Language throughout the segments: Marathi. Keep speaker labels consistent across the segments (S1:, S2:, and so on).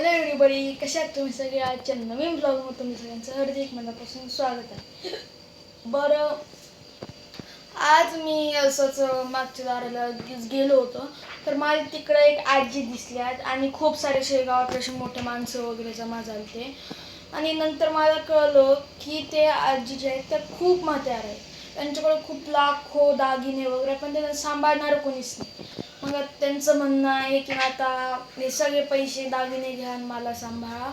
S1: हॅलो एव्हरीबडी, कशा आहात तुम्ही सगळे? आजच्या नवीन ब्लॉगमध्ये तुम्ही सगळ्यांचं हार्दिक मनापासून स्वागत आहे. बरं, आज मी असंच मागच्या दाराला गेलो होतो, तर मला तिकडे एक आजी दिसली आणि खूप सारे शेगावात असे मोठे माणसं वगैरे जमा झाले ते. आणि नंतर मला कळलं की ते आजी जे आहेत त्या खूप म्हाताऱ्या आहेत. त्यांच्याकडे खूप लाखो दागिने वगैरे, पण त्यांना सांभाळणारं कोणीच नाही. मग त्यांचं म्हणणं आहे की आता हे सगळे पैसे दागिने घ्या आणि मला सांभाळा,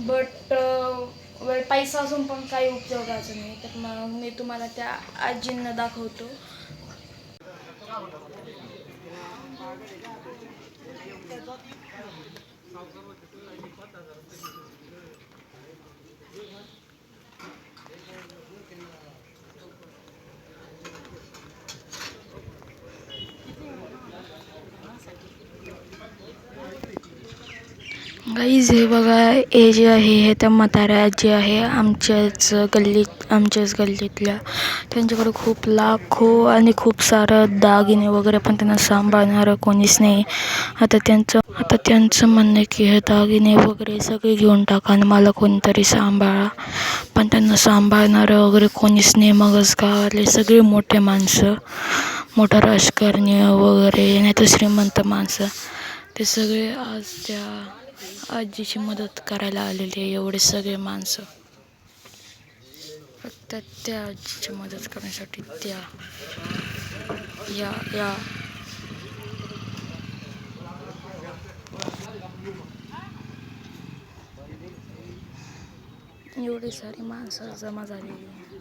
S1: बट पैसा असून पण काही उपयोगाचं नाही. तर मग मी तुम्हाला त्या आजींना दाखवतो. गाईज हे बघा, हे जे आहे हे त्या म्हाताऱ्या आजी आहे आमच्याच गल्लीतल्या. त्यांच्याकडे खूप लाखो आणि खूप सारं दागिने वगैरे, पण त्यांना सांभाळणारं कोणीच नाही. आता त्यांचं म्हणणं आहे की हे दागिने वगैरे सगळे घेऊन टाका आणि मला कोणीतरी सांभाळा, पण त्यांना सांभाळणारं वगैरे कोणीच नाही. मगच गावातले सगळे मोठे माणसं, मोठा राजकारणी वगैरे नाही तर श्रीमंत माणसं, ते सगळे आज त्या आजीची मदत करायला आलेली आहे. एवढे सगळे माणसं फक्त त्या आजीची मदत करण्यासाठी या एवढी सारी माणसं जमा झालेली आहे.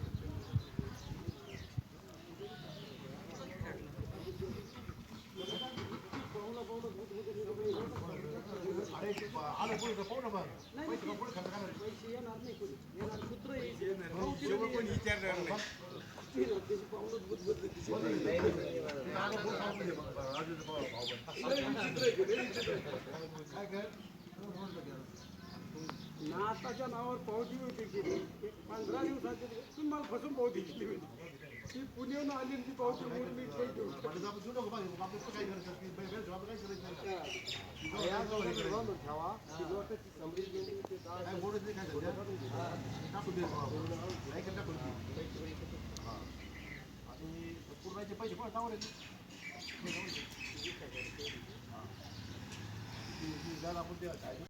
S2: नाताच्या नावावर पावती होती केली. 15 दिवसाची तुम्हाला फसून पावती केली होती. ती पुण्याहून आली ती पावती मोडली. पैसे